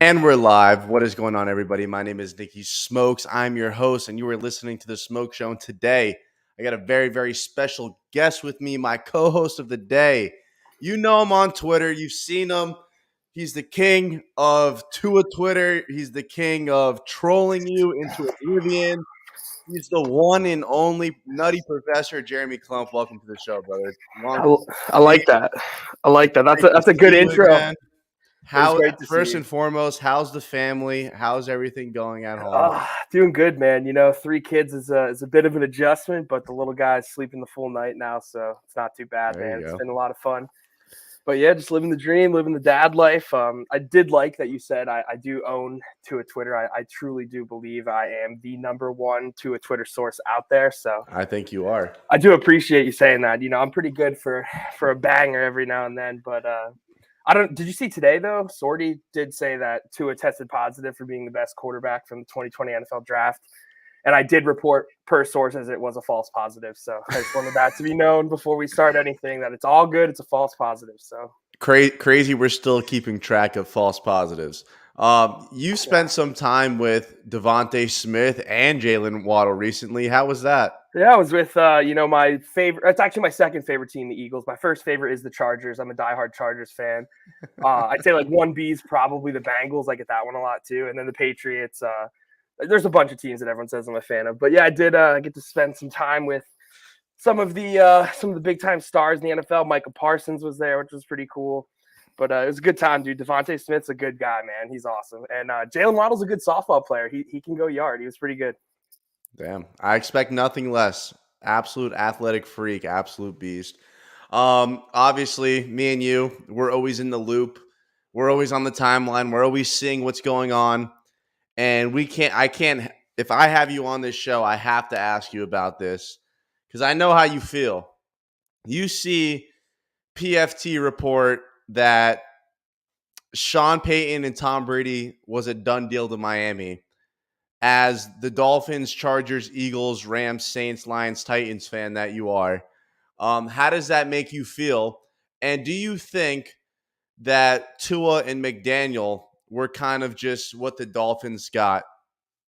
And we're live. What is going on, everybody? My name is Nikki Smokes. I'm your host, and you are listening to The Smoke Show. And today, I got a very, very special guest with me, my co-host of the day. You know him on Twitter. You've seen him. He's the king of Tua Twitter. He's the king of trolling you into oblivion. He's the one and only Nutty Professor, Jeremy Clump. Welcome to the show, brother. Long I, I like that. I like that. That's a good intro. again. It's great to First see and foremost, how's the family? How's everything going at home? Doing good, man. You know, 3 kids is a bit of an adjustment, but the little guy's sleeping the full night now, so it's not too bad, There man. you It's go. been a lot of fun. But yeah, just living the dream, living the dad life. I did like that you said I do own Tua Twitter. I truly do believe I am the #1 Tua Twitter source out there. So I think you are. I do appreciate you saying that. You know, I'm pretty good for a banger every now and then, but I don't. Did you see today though? Sorty did say that Tua tested positive for being the best quarterback from the 2020 NFL Draft, and I did report per sources it was a false positive. So I just wanted that to be known before we start anything that it's all good. It's a false positive. So Crazy. We're still keeping track of false positives. You spent some time with Devontae Smith and Jalen Waddle recently. How was that? yeah, I was with my favorite. It's actually my second favorite team, the Eagles. My first favorite is the Chargers. I'm a diehard Chargers fan. I'd say like 1B is probably the Bengals. I get that one a lot too, and then the Patriots. There's a bunch of teams that everyone says I'm a fan of, but yeah, I did get to spend some time with some of the big time stars in the NFL. Micah Parsons was there, which was pretty cool. But it was a good time, dude. Devontae Smith's a good guy, man. He's awesome, and Jalen Waddle's a good softball player. He can go yard. He was pretty good. Damn, I expect nothing less. Absolute athletic freak, absolute beast. Obviously, me and you, we're always in the loop. We're always on the timeline. We're always seeing what's going on. And if I have you on this show, I have to ask you about this because I know how you feel. You see PFT report that Sean Payton and Tom Brady was a done deal to Miami. As the Dolphins, Chargers, Eagles, Rams, Saints, Lions, Titans fan that you are, how does that make you feel? And do you think that Tua and McDaniel were kind of just what the Dolphins got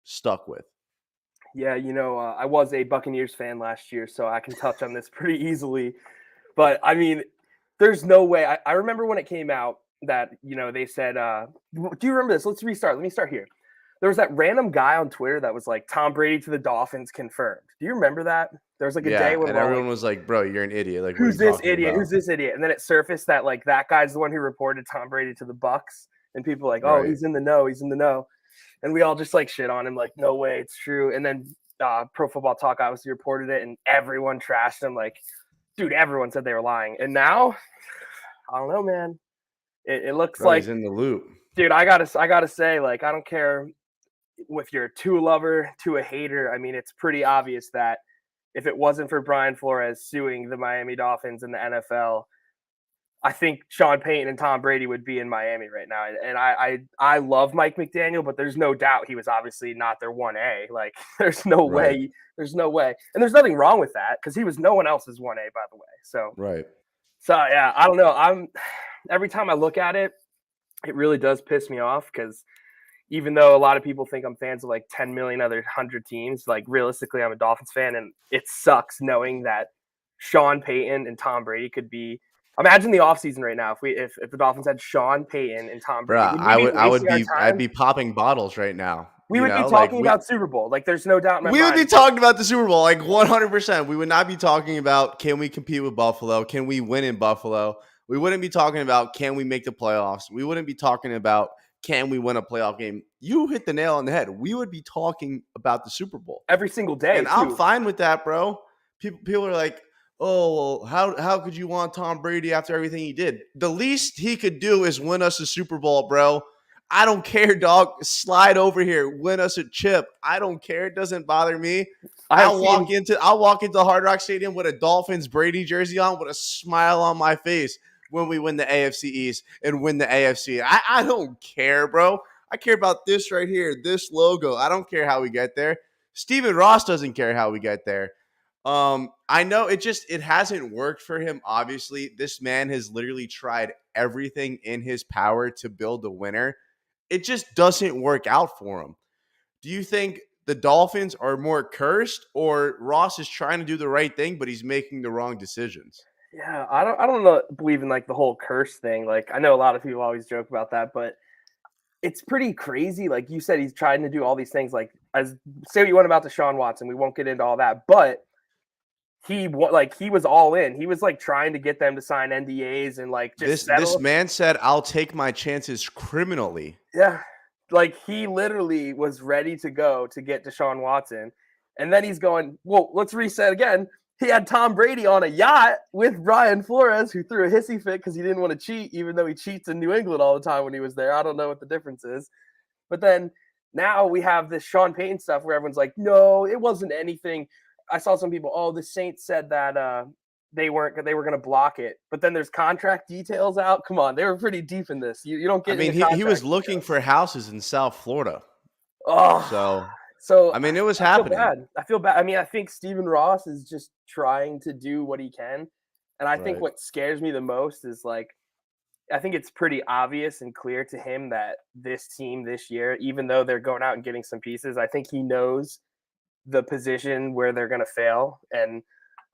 stuck with? Yeah, I was a Buccaneers fan last year, so I can touch on this pretty easily. But I mean, there's no way. I remember when it came out that, they said, do you remember this? Let's restart. Let me start here. There was that random guy on Twitter that was like, Tom Brady to the Dolphins confirmed. Do you remember that? There was like a day when and everyone was like, bro, you're an idiot. Like, who's this idiot? Who's this idiot? And then it surfaced that like that guy's the one who reported Tom Brady to the Bucs. And people were like, oh, he's in the know. He's in the know. And we all just like shit on him, like, no way, it's true. And then Pro Football Talk obviously reported it, and everyone trashed him. Like, dude, everyone said they were lying. And now, I don't know, man. It looks like he's in the loop, dude. I gotta say, like, I don't care if you're a Tua lover, Tua hater. I mean, it's pretty obvious that if it wasn't for Brian Flores suing the Miami Dolphins in the NFL, I think Sean Payton and Tom Brady would be in Miami right now. And I love Mike McDaniel, but there's no doubt he was obviously not their 1A. Like, there's no way. There's no way. And there's nothing wrong with that because he was no one else's 1A, by the way. So, So, yeah, I don't know. Every time I look at it, it really does piss me off because even though a lot of people think I'm fans of like 10 million other 100 teams, like realistically, I'm a Dolphins fan. And it sucks knowing that Sean Payton and Tom Brady could be. Imagine the offseason right now if the Dolphins had Sean Payton and Tom Brady. I'd be popping bottles right now. We would be talking about Super Bowl. Like, there's no doubt in my mind. We would be talking about the Super Bowl, like 100%. We would not be talking about, can we compete with Buffalo? Can we win in Buffalo? We wouldn't be talking about, can we make the playoffs? We wouldn't be talking about, can we win a playoff game? You hit the nail on the head. We would be talking about the Super Bowl every single day. And I'm fine with that, bro. People are like, oh, well, how could you want Tom Brady after everything he did? The least he could do is win us a Super Bowl, bro. I don't care, dog. Slide over here, win us a chip. I don't care. It doesn't bother me. I'll walk into Hard Rock Stadium with a Dolphins Brady jersey on with a smile on my face when we win the AFC East and win the AFC. I don't care, bro. I care about this right here, this logo. I don't care how we get there. Steven Ross doesn't care how we get there. I know it hasn't worked for him. Obviously, this man has literally tried everything in his power to build a winner, it just doesn't work out for him. Do you think the Dolphins are more cursed, or Ross is trying to do the right thing, but he's making the wrong decisions? Yeah, I don't know, believe in like the whole curse thing. Like I know a lot of people always joke about that, but it's pretty crazy. Like you said, he's trying to do all these things. Like as say what you want about Deshaun Watson, we won't get into all that, but he was all in. He was like trying to get them to sign NDAs and like just This settle. man said, "I'll take my chances criminally." Yeah, like he literally was ready to go to get Deshaun Watson, and then he's going, "Well, let's reset again." He had Tom Brady on a yacht with Brian Flores, who threw a hissy fit because he didn't want to cheat, even though he cheats in New England all the time when he was there. I don't know what the difference is. But then now we have this Sean Payton stuff where everyone's like, no, it wasn't anything. I saw some people, oh, the Saints said that they were going to block it. But then there's contract details out. Come on, they were pretty deep in this. You don't I get mean, into he was contract looking details. for houses in South Florida. Oh, So, so I mean, it was I feel happening. bad. I feel bad. I mean, I think Stephen Ross is just trying to do what he can. And I think Right. what scares me the most is like, I think it's pretty obvious and clear to him that this team this year, even though they're going out and getting some pieces, I think he knows the position where they're going to fail. And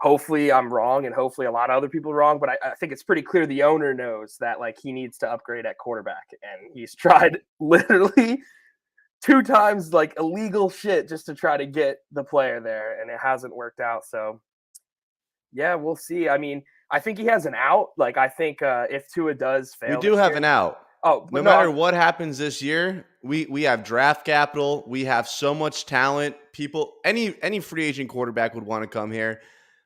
hopefully I'm wrong, and hopefully a lot of other people are wrong. But I think it's pretty clear the owner knows that like he needs to upgrade at quarterback, and he's Right. tried literally two times like illegal shit just to try to get the player there, and it hasn't worked out. So yeah, we'll see. I mean, I think he has an out. Like I think if Tua does We fail do this have year, an out. oh, No but no, matter what happens this year, we have draft capital. We have so much talent. People, any free agent quarterback would want to come here.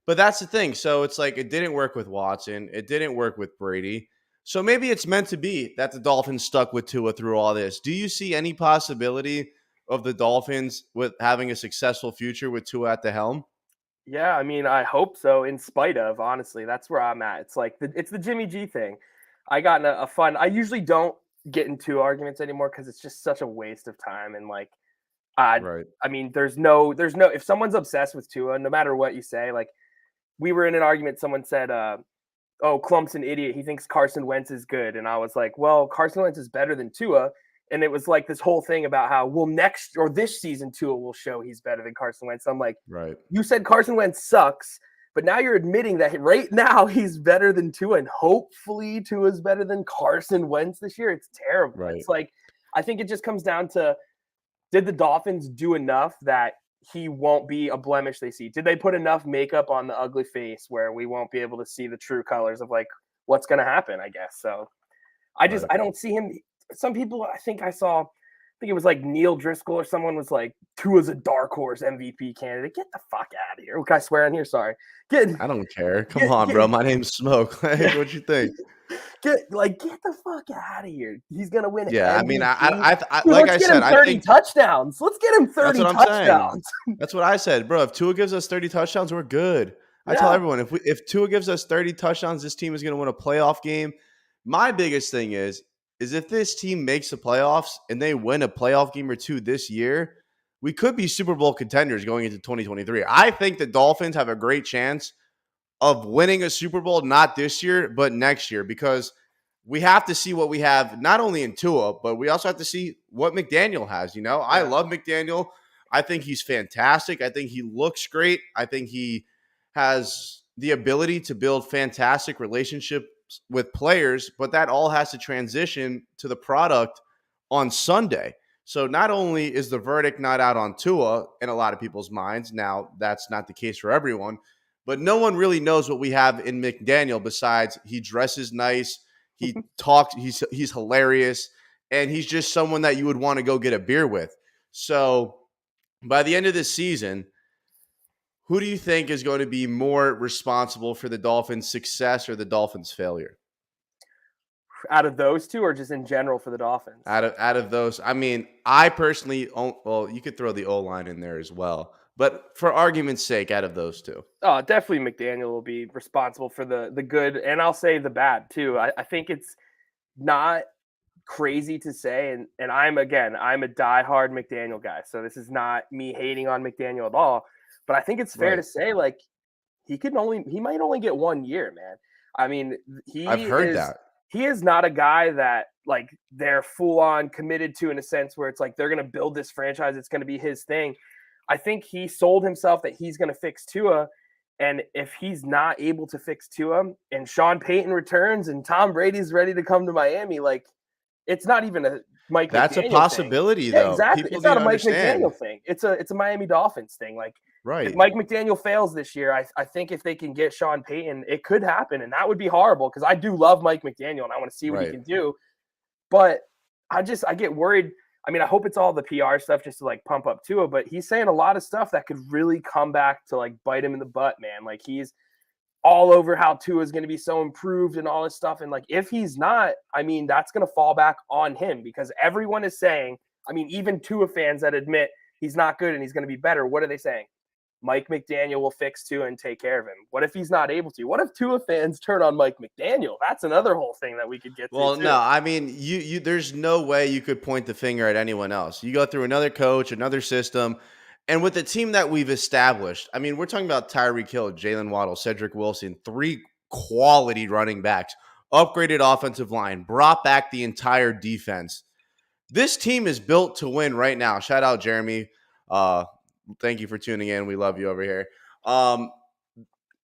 But that's the thing. So it's like it didn't work with Watson. It didn't work with Brady. So maybe it's meant to be that the Dolphins stuck with Tua through all this. Do you see any possibility of the Dolphins with having a successful future with Tua at the helm? yeah, I mean, I hope so. In spite of, honestly, that's where I'm at. It's like it's the Jimmy G thing. I got in a fun. I usually don't get into arguments anymore because it's just such a waste of time. And like, I, Right. I mean, there's no. If someone's obsessed with Tua, no matter what you say, like we were in an argument. Someone said, "Oh, Klump's an idiot. He thinks Carson Wentz is good," and I was like, "Well, Carson Wentz is better than Tua." And it was like this whole thing about how well next or this season Tua will show he's better than Carson Wentz. I'm like, Right. you said Carson Wentz sucks, but now you're admitting that right now he's better than Tua, and hopefully Tua's better than Carson Wentz this year. It's terrible. Right. It's like I think it just comes down to did the Dolphins do enough that he won't be a blemish they see? Did they put enough makeup on the ugly face where we won't be able to see the true colors of like what's going to happen? I guess so. Right. I don't see him. Some people I think it was like Neil Driscoll or someone was like Tua's a dark horse MVP candidate. Get the fuck out of here. Can I swear on here? Sorry. Get I don't care. Come get on, get bro. My name's Smoke. Like, yeah. what you think? Get the fuck out of here. He's gonna win Yeah, I mean, MVP. Dude, like let's I get said, him I 30 think touchdowns. Let's get him that's 30 what I'm saying. touchdowns. That's what I said, bro. If Tua gives us 30 touchdowns, we're good. I tell Yeah. everyone if Tua gives us 30 touchdowns, this team is going to win a playoff game. My biggest thing is if this team makes the playoffs and they win a playoff game or two this year, we could be Super Bowl contenders going into 2023. I think the Dolphins have a great chance of winning a Super Bowl, not this year, but next year, because we have to see what we have, not only in Tua, but we also have to see what McDaniel has. You know, I Yeah. love McDaniel. I think he's fantastic. I think he looks great. I think he has the ability to build fantastic relationships with players, but that all has to transition to the product on Sunday. So not only is the verdict not out on Tua in a lot of people's minds, now that's not the case for everyone, but no one really knows what we have in McDaniel besides he dresses nice, he talks, he's hilarious, and he's just someone that you would want to go get a beer with. So by the end of this season, who do you think is going to be more responsible for the Dolphins' success or the Dolphins' failure? Out of those two, or just in general for the Dolphins? Out of those, I mean, I personally, well, you could throw the O line in there as well, but for argument's sake, out of those two, Oh, definitely McDaniel will be responsible for the good, and I'll say the bad too. I think it's not crazy to say, and I'm a diehard McDaniel guy, so this is not me hating on McDaniel at all. But I think it's fair to right? say like he might only get 1 year, man. I mean, I've he heard is that. he is not a guy that like they're full on committed to, in a sense where it's like they're going to build this franchise. It's going to be his thing. I think he sold himself that he's going to fix Tua. And if he's not able to fix Tua and Sean Payton returns and Tom Brady's ready to come to Miami, like it's not even a Mike That's a McDaniel thing. possibility, Yeah, though. exactly. People It's need not a to Mike understand. McDaniel thing. It's a Miami Dolphins thing. Like if Right. Mike McDaniel fails this year, I think if they can get Sean Payton, it could happen. And that would be horrible because I do love Mike McDaniel and I want to see what he Right. can do. But I get worried. I mean, I hope it's all the PR stuff just to like pump up Tua, but he's saying a lot of stuff that could really come back to like bite him in the butt, man. Like he's all over how Tua is going to be so improved and all this stuff. And like, if he's not, I mean, that's going to fall back on him because everyone is saying, I mean, even Tua fans that admit he's not good and he's going to be better, what are they saying? Mike McDaniel will fix Tua and take care of him. What if he's not able to? What if Tua fans turn on Mike McDaniel? That's another whole thing that we could get Well, to no, too. I mean, you there's no way you could point the finger at anyone else. You go through another coach, another system, and with the team that we've established, I mean, we're talking about Tyreek Hill, Jalen Waddle, Cedric Wilson, 3 quality running backs, upgraded offensive line, brought back the entire defense. This team is built to win right now. Shout out Jeremy. Thank you for tuning in. We love you over here.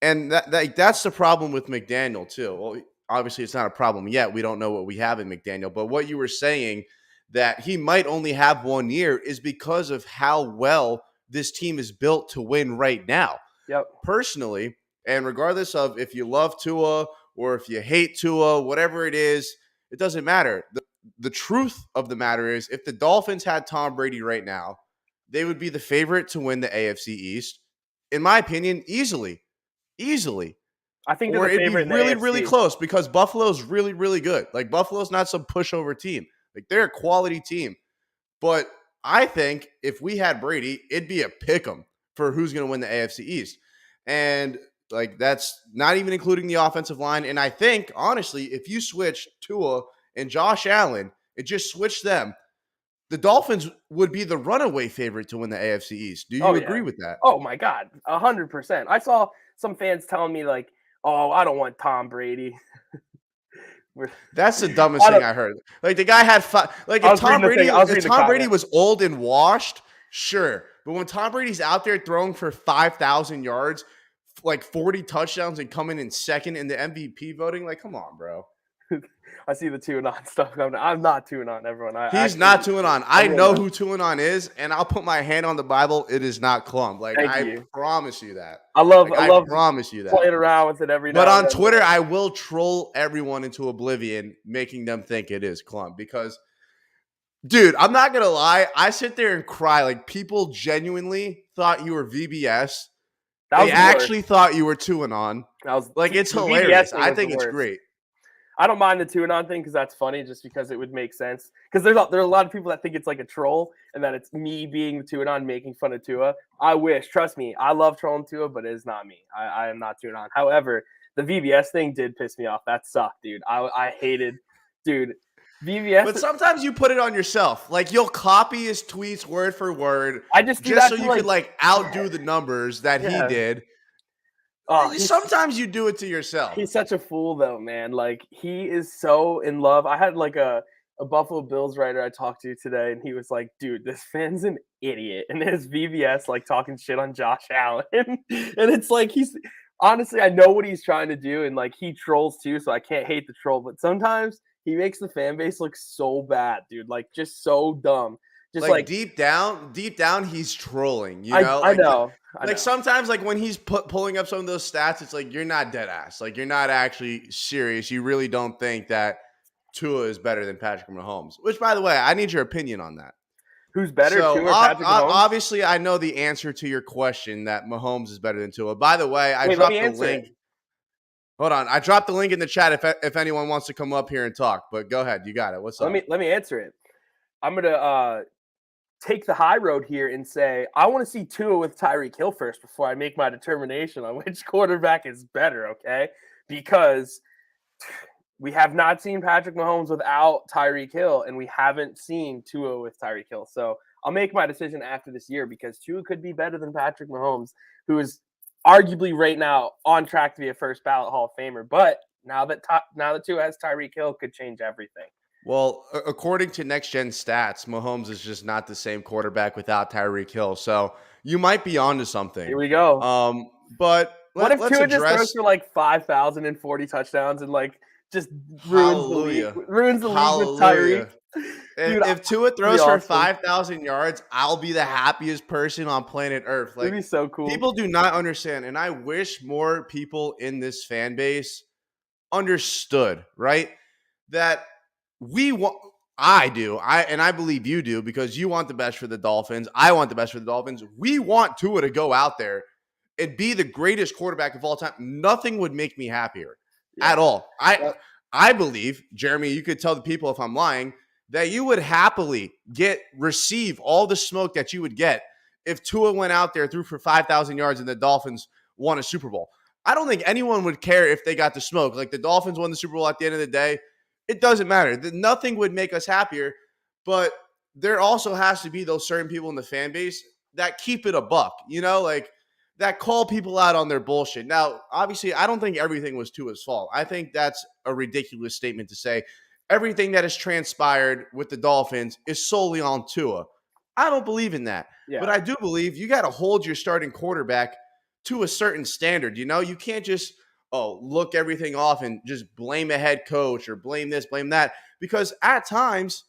And that's the problem with McDaniel too. Well, obviously it's not a problem yet. We don't know what we have in McDaniel, but what you were saying that he might only have 1 year is because of how well this team is built to win right now. Yep. Personally, and regardless of if you love Tua or if you hate Tua, whatever it is, it doesn't matter. The truth of the matter is if the Dolphins had Tom Brady right now, they would be the favorite to win the AFC East. In my opinion, easily. I think they're Or the it'd be favorite in the really, AFC. really close because Buffalo's really, really good. Like Buffalo's not some pushover team. Like they're a quality team. But I think if we had Brady, it'd be a pick 'em for who's going to win the AFC East. And like that's not even including the offensive line. And I think, honestly, if you switch Tua and Josh Allen and just switch them, the Dolphins would be the runaway favorite to win the AFC East. Do Oh you yeah. agree with that? Oh my God, 100%. I saw some fans telling me like, "Oh, I don't want Tom Brady." That's the dumbest thing I heard. Like the guy had like I if was reading Tom the Brady thing. I was if reading the Tom Brady comment. was old and washed, sure. But when Tom Brady's out there throwing for 5,000 yards, like 40 touchdowns and coming in second in the MVP voting, like come on, bro. I see the 2-and-on stuff coming. I'm not 2-and-on, everyone. He's Actually, not 2-on. I I'm really know not. who 2-on is, and I'll put my hand on the Bible. It is not Clump. Like Thank I you. promise you that. I love I promise you that. playing around with it every But now and on then. Twitter, I will troll everyone into oblivion, making them think it is Clump because, dude, I'm not gonna lie. I sit there and cry. Like people genuinely thought you were VBS. That They was the worst. actually thought you were 2-on. That was Like it's the VBS hilarious. thing I was think the it's worst. great. I don't mind the 2-and-on thing because that's funny, just because it would make sense. Because there are a lot of people that think it's like a troll and that it's me being the 2-and-on making fun of Tua. I wish, trust me, I love trolling Tua, but it is not me. I am not 2-and-on. However, the VBS thing did piss me off. That sucked, dude. I hated, dude. VBS. But sometimes you put it on yourself. Like you'll copy his tweets word for word. I just do just that so to, you could like outdo the numbers that he yeah. did. Oh, Sometimes you do it to yourself. He's such a fool, though, man. Like he is so in love. I had like a Buffalo Bills writer I talked to today, and he was like, "Dude, this fan's an idiot." And his VBS like talking shit on Josh Allen, and it's like he's honestly, I know what he's trying to do, and like he trolls too, so I can't hate the troll. But sometimes he makes the fan base look so bad, dude. Like just so dumb. Just like deep down, he's trolling. You I know, I know. I know. sometimes, like when he's pulling up some of those stats, it's like you're not dead ass. Like you're not actually serious. You really don't think that Tua is better than Patrick Mahomes. Which, by the way, I need your opinion on that. Who's better, So Tua or Patrick Mahomes? obviously, I know the answer to your question that Mahomes is better than Tua. By the way, I Wait, dropped the link. it. Hold on, I dropped the link in the chat if anyone wants to come up here and talk. But go ahead, you got it. What's up? Let me answer it. I'm gonna take the high road here and say I want to see Tua with Tyreek Hill first before I make my determination on which quarterback is better, okay? Because we have not seen Patrick Mahomes without Tyreek Hill, and we haven't seen Tua with Tyreek Hill. So I'll make my decision after this year because Tua could be better than Patrick Mahomes, who is arguably right now on track to be a first ballot Hall of Famer. But now that Tua has Tyreek Hill, could change everything. Well, according to next gen stats, Mahomes is just not the same quarterback without Tyreek Hill. So you might be onto something. Here we go. But What if let's Tua just throws address for like 5,040 touchdowns and like just hallelujah. ruins the league with Tyreek? Hallelujah. Dude, If Tua it'd be throws for awesome. 5,000 yards, I'll be the happiest person on planet Earth. It'd Like, be so cool. people do not understand. And I wish more people in this fan base understood, right? That we want, I do, and I believe you do, because you want the best for the Dolphins. I want the best for the Dolphins. We want Tua to go out there and be the greatest quarterback of all time. Nothing would make me happier Yeah. at all. Yep. I believe, Jeremy, you could tell the people if I'm lying, that you would happily receive all the smoke that you would get if Tua went out there, threw for 5,000 yards, and the Dolphins won a Super Bowl. I don't think anyone would care if they got the smoke. Like, the Dolphins won the Super Bowl at the end of the day. It doesn't matter. Nothing would make us happier. But there also has to be those certain people in the fan base that keep it a buck, like that call people out on their bullshit. Now, obviously, I don't think everything was Tua's fault. I think that's a ridiculous statement to say. Everything that has transpired with the Dolphins is solely on Tua. I don't believe in that. Yeah. But I do believe you got to hold your starting quarterback to a certain standard. You can't just, look everything off and just blame a head coach or blame this, blame that. Because at times,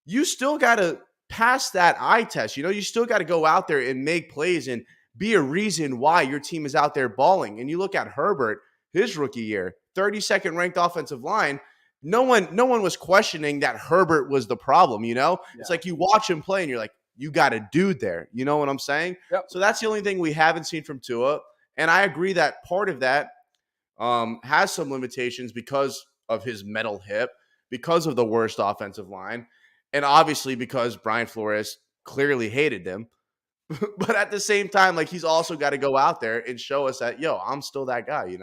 you still got to pass that eye test. You still got to go out there and make plays and be a reason why your team is out there balling. And you look at Herbert, his rookie year, 32nd ranked offensive line. No one was questioning that Herbert was the problem. It's like you watch him play and you're like, you got a dude there. You know what I'm saying? Yep. So that's the only thing we haven't seen from Tua. And I agree that part of that has some limitations because of his metal hip, because of the worst offensive line, and obviously because Brian Flores clearly hated him. But at the same time, like, he's also got to go out there and show us that, I'm still that guy,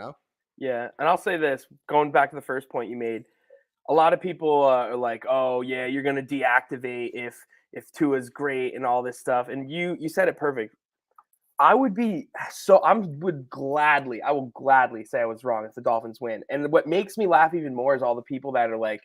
Yeah, and I'll say this, going back to the first point you made, a lot of people are like, "Oh, yeah, you're going to deactivate if Tua's great and all this stuff." And you said it perfect. I will gladly say I was wrong if the Dolphins win. And what makes me laugh even more is all the people that are like,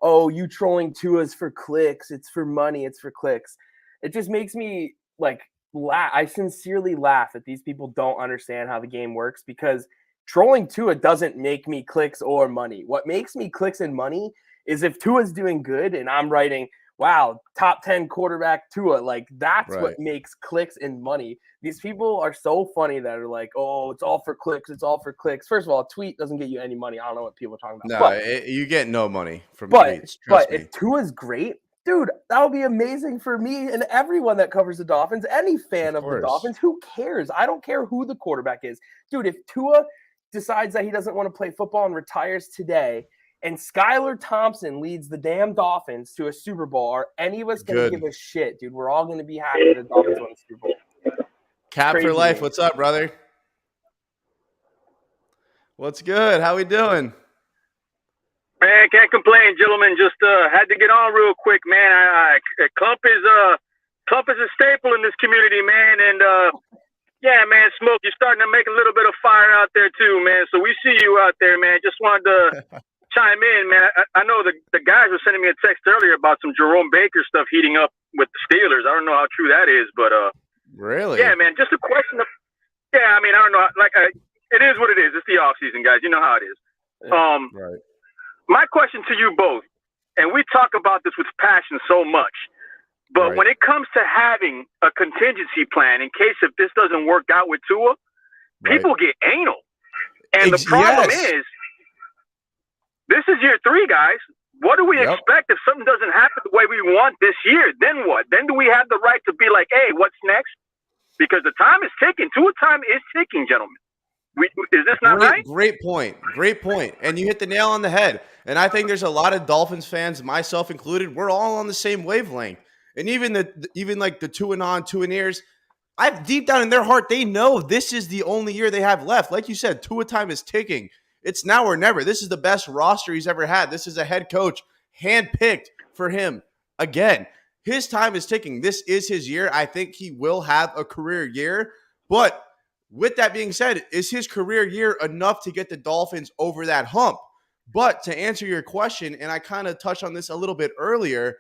"Oh, you trolling Tua's for clicks. It's for money. It's for clicks." It just makes me like laugh. I sincerely laugh that these people don't understand how the game works, because trolling Tua doesn't make me clicks or money. What makes me clicks and money is if Tua's doing good and I'm writing, "Wow, top 10 quarterback Tua." Like, that's Right. what makes clicks and money. These people are so funny that are like, "Oh, it's all for clicks. It's all for clicks." First of all, a tweet doesn't get you any money. I don't know what people are talking about. No, you get no money from But tweets. but Trust me. if Tua's great, dude, that would be amazing for me and everyone that covers the Dolphins, any fan Of of the course. Dolphins. Who cares? I don't care who the quarterback is. Dude, if Tua decides that he doesn't want to play football and retires today, and Skylar Thompson leads the damn Dolphins to a Super Bowl, are any of us going to Good. give a shit, dude? We're all going to be happy that the Dolphins won the Super Bowl. Cap Crazy for life. to me. What's up, brother? What's good? How we doing? Man, can't complain, gentlemen. Just had to get on real quick, man. Clump is a staple in this community, man. And yeah, man, Smoke, you're starting to make a little bit of fire out there too, man. So we see you out there, man. Just wanted to chime in, man. I know the guys were sending me a text earlier about some Jerome Baker stuff heating up with the Steelers. I don't know how true that is, but really, yeah, man. Just a question of, yeah. I mean, I don't know. Like, it is what it is. It's the off season, guys. You know how it is. right. My question to you both, and we talk about this with passion so much, but when it comes to having a contingency plan in case if this doesn't work out with Tua, people get anal. And the problem is, this is year 3, guys. What do we expect if something doesn't happen the way we want this year? Then what? Then do we have the right to be like, hey, what's next? Because the time is ticking. Tua time is ticking, gentlemen. Is this not right? Great point. And you hit the nail on the head. And I think there's a lot of Dolphins fans, myself included, we're all on the same wavelength. And even like the two and on, two and ears, deep down in their heart, they know this is the only year they have left. Like you said, Tua time is ticking. It's now or never. This is the best roster he's ever had. This is a head coach handpicked for him. Again, his time is ticking. This is his year. I think he will have a career year. But with that being said, is his career year enough to get the Dolphins over that hump? But to answer your question, and I kind of touched on this a little bit earlier,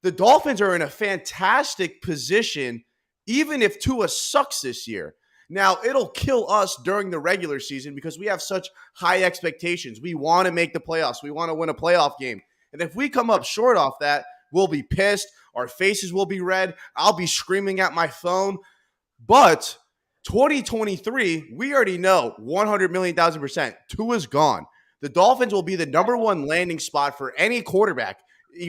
the Dolphins are in a fantastic position, even if Tua sucks this year. Now, it'll kill us during the regular season because we have such high expectations. We want to make the playoffs. We want to win a playoff game. And if we come up short off that, we'll be pissed. Our faces will be red. I'll be screaming at my phone. But 2023, we already know 100 million thousand percent. Tua's gone. The Dolphins will be the number one landing spot for any quarterback,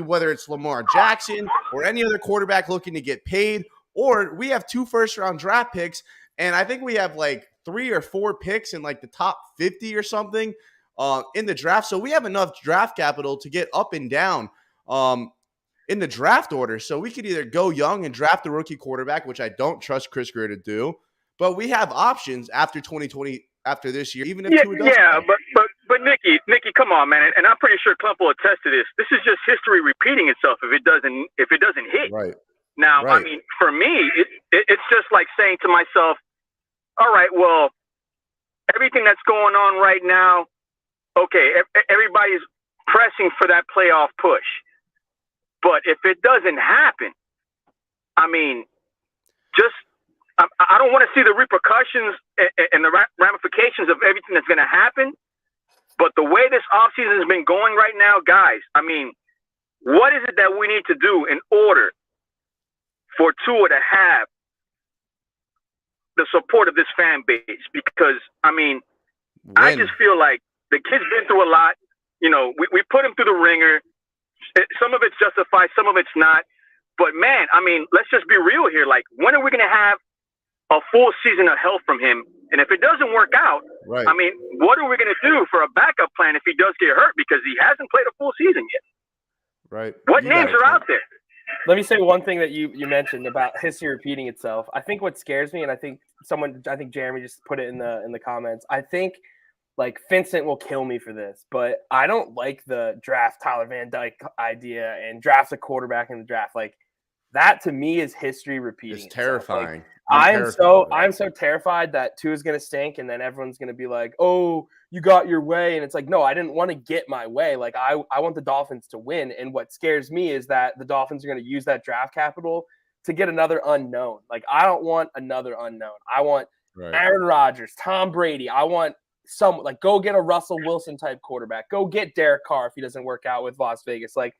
whether it's Lamar Jackson or any other quarterback looking to get paid. Or we have 2 first-round draft picks, and I think we have like 3 or 4 picks in like the top 50 or something in the draft. So we have enough draft capital to get up and down in the draft order. So we could either go young and draft a rookie quarterback, which I don't trust Chris Greer to do, but we have options after 2020, after this year, even if Tua doesn't. Yeah, but Nicky, come on, man, and I'm pretty sure Klump will attest to this. This is just history repeating itself if it doesn't hit. Right. Now, right. I mean, for me, it's just like saying to myself, all right, well, everything that's going on right now, okay, everybody's pressing for that playoff push. But if it doesn't happen, I mean, I don't want to see the repercussions and the ramifications of everything that's going to happen. But the way this offseason has been going right now, guys, I mean, what is it that we need to do in order for Tua to have the support of this fan base? Because, I mean, I just feel like the kid's been through a lot. You know, we put him through the ringer. Some of it's justified, some of it's not. But, man, I mean, let's just be real here. Like, when are we going to have a full season of health from him? And if it doesn't work out, right. I mean, what are we going to do for a backup plan if he does get hurt? Because he hasn't played a full season yet. Right. What names are out there? Let me say one thing that you mentioned about history repeating itself. I think what scares me, and I think Jeremy just put it in the comments. I think like Vincent will kill me for this, but I don't like the draft Tyler Van Dyke idea and draft a quarterback in the draft. Like that to me is history repeating. It's terrifying. Like, I'm so terrified that Tua is going to stink, and then everyone's going to be like, "Oh, you got your way," and it's like, no, I didn't want to get my way. Like I want the Dolphins to win, and what scares me is that the Dolphins are going to use that draft capital to get another unknown. Like I don't want another unknown. I want Aaron Rodgers, Tom Brady. I want like go get a Russell Wilson type quarterback. Go get Derek Carr if he doesn't work out with Las Vegas. Like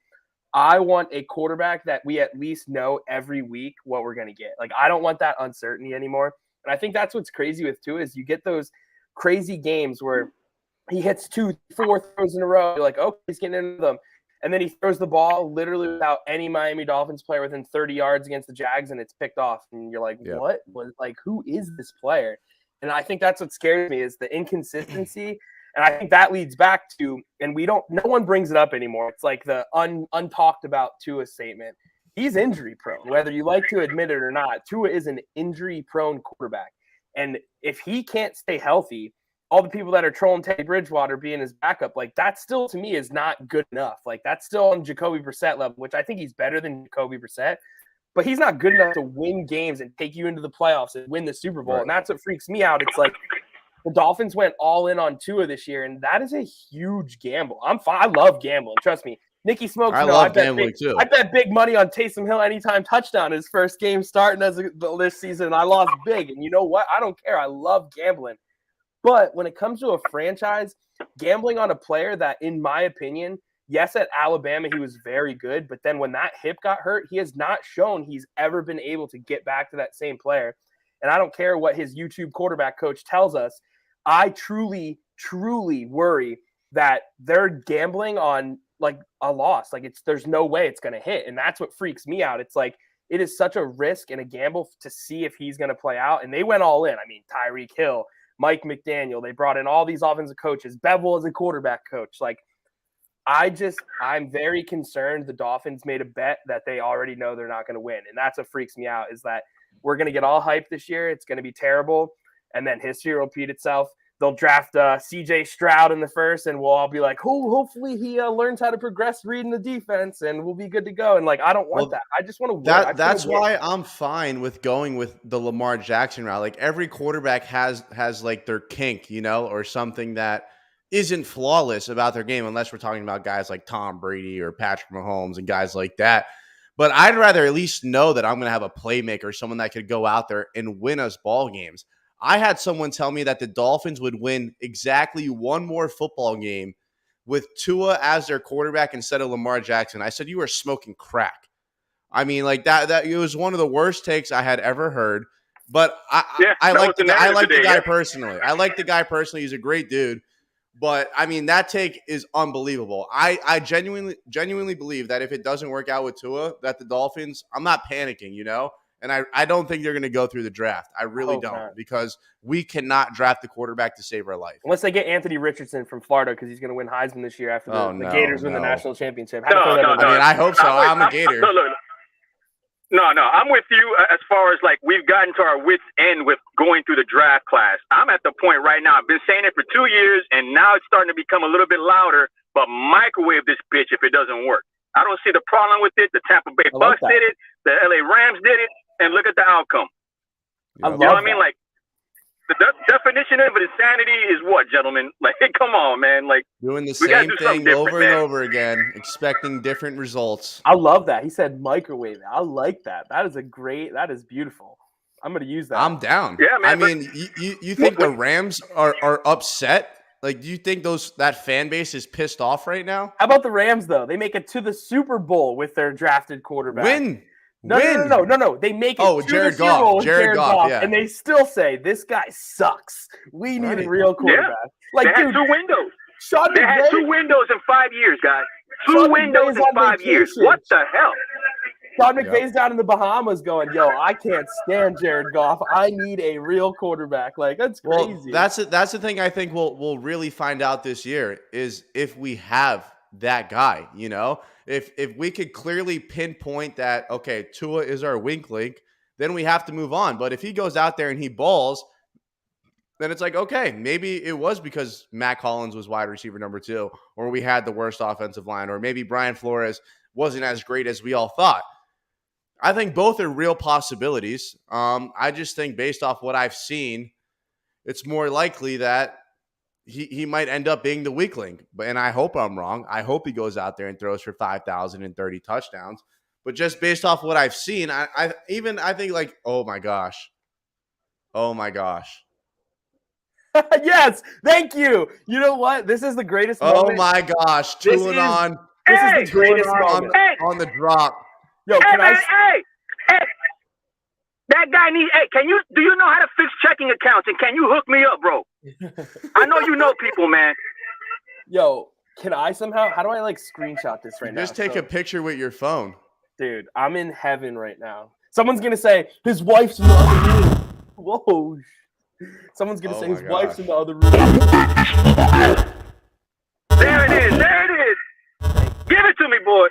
I want a quarterback that we at least know every week what we're going to get. Like, I don't want that uncertainty anymore. And I think that's what's crazy with Tua is you get those crazy games where he hits 2-4 throws in a row. You're like, okay, he's getting into them. And then he throws the ball literally without any Miami Dolphins player within 30 yards against the Jags, and it's picked off. And you're like, what? Like, who is this player? And I think that's what scares me is the inconsistency. And I think that leads back to, and no one brings it up anymore. It's like the untalked about Tua statement. He's injury prone, whether you like to admit it or not. Tua is an injury prone quarterback. And if he can't stay healthy, all the people that are trolling Teddy Bridgewater being his backup, like that still to me is not good enough. Like that's still on Jacoby Brissett level, which I think he's better than Jacoby Brissett, but he's not good enough to win games and take you into the playoffs and win the Super Bowl. Right. And that's what freaks me out. It's like, the Dolphins went all in on Tua this year, and that is a huge gamble. I'm fine. I love gambling. Trust me. Nicky Smokes. I gambling too. I bet big money on Taysom Hill anytime touchdown his first game starting this season. I lost big, and you know what? I don't care. I love gambling. But when it comes to a franchise, gambling on a player that, in my opinion, yes, at Alabama he was very good, but then when that hip got hurt, he has not shown he's ever been able to get back to that same player. And I don't care what his YouTube quarterback coach tells us. I truly, truly worry that they're gambling on like a loss. Like there's no way it's going to hit. And that's what freaks me out. It's like, it is such a risk and a gamble to see if he's going to play out. And they went all in. I mean, Tyreek Hill, Mike McDaniel, they brought in all these offensive coaches, Bevel as a quarterback coach. Like I'm very concerned the Dolphins made a bet that they already know they're not going to win. And that's what freaks me out is that we're going to get all hyped this year. It's going to be terrible. And then history will repeat itself. They'll draft C.J. Stroud in the first, and we'll all be like, hopefully he learns how to progress reading the defense, and we'll be good to go. And, like, I don't want that. I just want to win. That's why I'm fine with going with the Lamar Jackson route. Like, every quarterback has like, their kink, you know, or something that isn't flawless about their game, unless we're talking about guys like Tom Brady or Patrick Mahomes and guys like that. But I'd rather at least know that I'm going to have a playmaker, someone that could go out there and win us ball games. I had someone tell me that the Dolphins would win exactly one more football game with Tua as their quarterback instead of Lamar Jackson. I said, you are smoking crack. I mean, like that it was one of the worst takes I had ever heard. But I like the guy personally. I like the guy personally. He's a great dude. But I mean, that take is unbelievable. I genuinely believe that if it doesn't work out with Tua, that the Dolphins, I'm not panicking, you know? And I don't think they're going to go through the draft. I really don't, because we cannot draft the quarterback to save our life. Unless they get Anthony Richardson from Florida, because he's going to win Heisman this year after the Gators win the national championship. No. I mean, I hope so. I'm a Gator. No, I'm with you as far as like we've gotten to our wits' end with going through the draft class. I'm at the point right now. I've been saying it for 2 years, and now it's starting to become a little bit louder. But microwave this bitch if it doesn't work. I don't see the problem with it. The Tampa Bay Bucks did it. The LA Rams did it. And look at the outcome. You know what I mean? Like, the definition of insanity is what, gentlemen? Like, come on, man. Like, doing the same thing over and over again, expecting different results. I love that. He said microwave. I like that. That is beautiful. I'm going to use that. I'm down. Yeah, man. I mean, you think the Rams are upset? Like, do you think that fan base is pissed off right now? How about the Rams, though? They make it to the Super Bowl with their drafted quarterback. No. They make it to Jared the Super Bowl with Jared Goff, yeah. And they still say, this guy sucks. We need a real quarterback. Yeah. Like, they had 2 windows. They had 2 windows in 5 years, guys. 2 windows in 5 years. What the hell? Sean McVay's down in the Bahamas going, yo, I can't stand Jared Goff. I need a real quarterback. Like, that's crazy. Well, that's the thing I think we'll really find out this year is if we have that guy, you know? If we could clearly pinpoint that, okay, Tua is our weak link, then we have to move on. But if he goes out there and he balls, then it's like, okay, maybe it was because Matt Collins was wide receiver number 2, or we had the worst offensive line, or maybe Brian Flores wasn't as great as we all thought. I think both are real possibilities. I just think based off what I've seen, it's more likely that he might end up being the weak link. And I hope I'm wrong. I hope he goes out there and throws for 5,030 touchdowns. But just based off what I've seen, I think like, oh my gosh. Yes, thank you. You know what? This is the greatest moment. Oh my gosh. This is the greatest moment. On the drop. Yo, hey, that guy needs. Hey, do you know how to fix checking accounts? And can you hook me up, bro? I know you know people, man. Yo, can I somehow? How do I like screenshot this right now? Just take a picture with your phone, dude. I'm in heaven right now. Someone's gonna say his wife's in the other room. Whoa! Someone's gonna say his wife's in the other room. There it is. Give it to me, boy.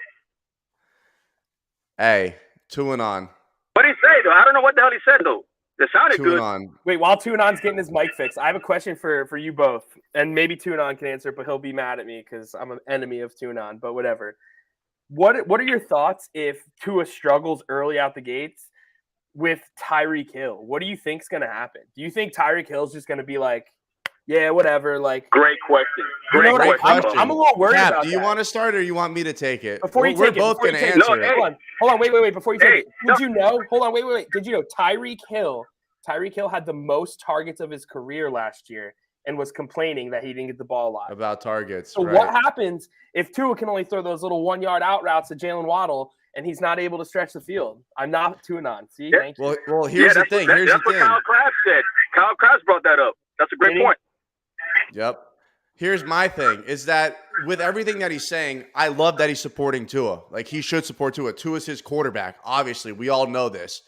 Hey, 2-on. What did he say, though? I don't know what the hell he said, though. It sounded good. Wait, while 2-on's getting his mic fixed, I have a question for you both. And maybe 2-on can answer, but he'll be mad at me because I'm an enemy of 2-on, but whatever. What are your thoughts if Tua struggles early out the gates with Tyreek Hill? What do you think's going to happen? Do you think Tyreek Hill's just going to be like, yeah, whatever. Like, great question. Great question. I'm a little worried about that. Do you want to start or you want me to take it? We're both going to answer it. Hold on. Wait. Before you take it, did you know? Hold on. Wait. Did you know Tyreek Hill had the most targets of his career last year and was complaining that he didn't get the ball a lot. About targets. So what happens if Tua can only throw those little 1-yard out routes to Jalen Waddle and he's not able to stretch the field? I'm not 2-on. See? Yeah. Thank you. Well, here's the thing. That's what Kyle Krabs said. Kyle Krabs brought that up. That's a great point. Yep. Here's my thing is that with everything that he's saying, I love that he's supporting Tua. Like, he should support Tua. Tua's his quarterback. Obviously, we all know this.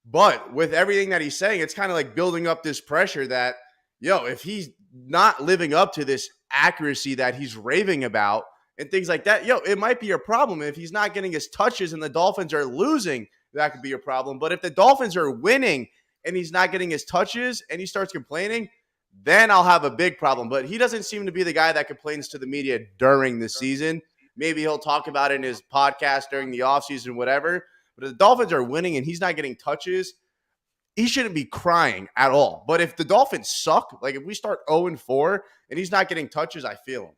But with everything that he's saying, it's kind of like building up this pressure that, if he's not living up to this accuracy that he's raving about and things like that, it might be a problem. If he's not getting his touches and the Dolphins are losing, that could be a problem. But if the Dolphins are winning and he's not getting his touches and he starts complaining, then I'll have a big problem. But he doesn't seem to be the guy that complains to the media during the season. Maybe he'll talk about it in his podcast during the offseason, whatever. But if the Dolphins are winning and he's not getting touches, he shouldn't be crying at all. But if the Dolphins suck, like if we start 0-4 and he's not getting touches, I feel him.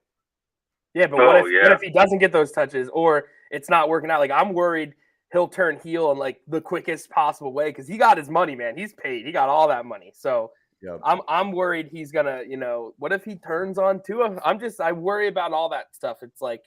Yeah, but what if he doesn't get those touches or it's not working out? Like, I'm worried he'll turn heel in like the quickest possible way because he got his money, man. He's paid. He got all that money. So Yep. I'm worried he's gonna, what if he turns on Tua? I worry about all that stuff. It's like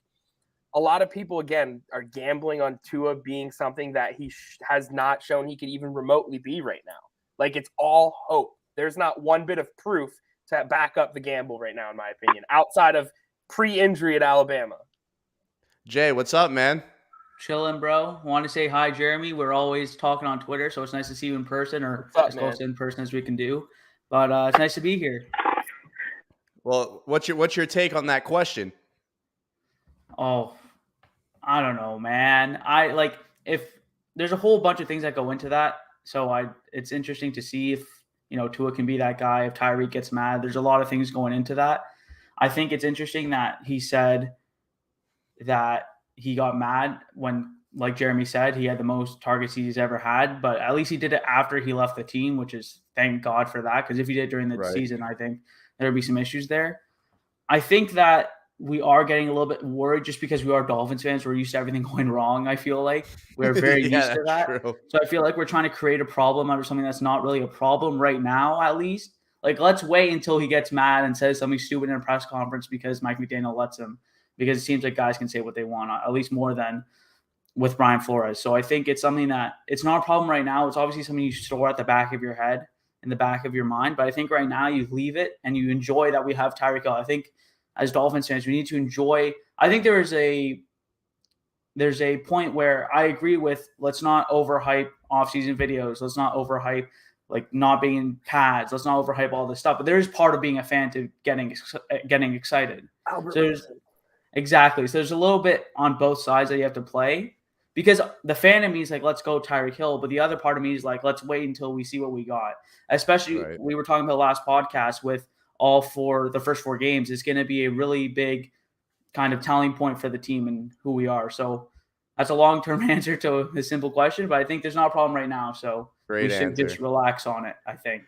a lot of people again are gambling on Tua being something that he has not shown he could even remotely be right now. Like, it's all hope. There's not one bit of proof to back up the gamble right now, in my opinion, outside of pre-injury at Alabama. Jay, what's up, man? Chilling, bro. Want to say hi, Jeremy. We're always talking on Twitter, so it's nice to see you in person, or as close in person as we can do. But it's nice to be here. Well, what's your take on that question? Oh, I don't know, man. If there's a whole bunch of things that go into that, so it's interesting to see if Tua can be that guy. If Tyreek gets mad, there's a lot of things going into that. I think it's interesting that he said that he got mad when, like Jeremy said, he had the most targets he's ever had, but at least he did it after he left the team, which is thank God for that. Because if he did it during the season, I think there would be some issues there. I think that we are getting a little bit worried just because we are Dolphins fans. We're used to everything going wrong. I feel like we're very used to that. True. So I feel like we're trying to create a problem out of something that's not really a problem right now, at least. Like, let's wait until he gets mad and says something stupid in a press conference because Mike McDaniel lets him. Because it seems like guys can say what they want, at least more than with Brian Flores. So I think it's something that it's not a problem right now. It's obviously something you store at the back of your head, in the back of your mind. But I think right now you leave it and you enjoy that we have Tyreek Hill. I think as Dolphins fans, we need to enjoy. I think there's a point where I agree with let's not overhype offseason videos. Let's not overhype like not being in pads. Let's not overhype all this stuff. But there is part of being a fan to getting excited. Exactly. So there's a little bit on both sides that you have to play because the fan of me is like, let's go Tyreek Hill. But the other part of me is like, let's wait until we see what we got. Especially we were talking about last podcast with the first 4 games. It's going to be a really big kind of telling point for the team and who we are. So that's a long-term answer to a simple question, but I think there's not a problem right now. So we should just relax on it, I think.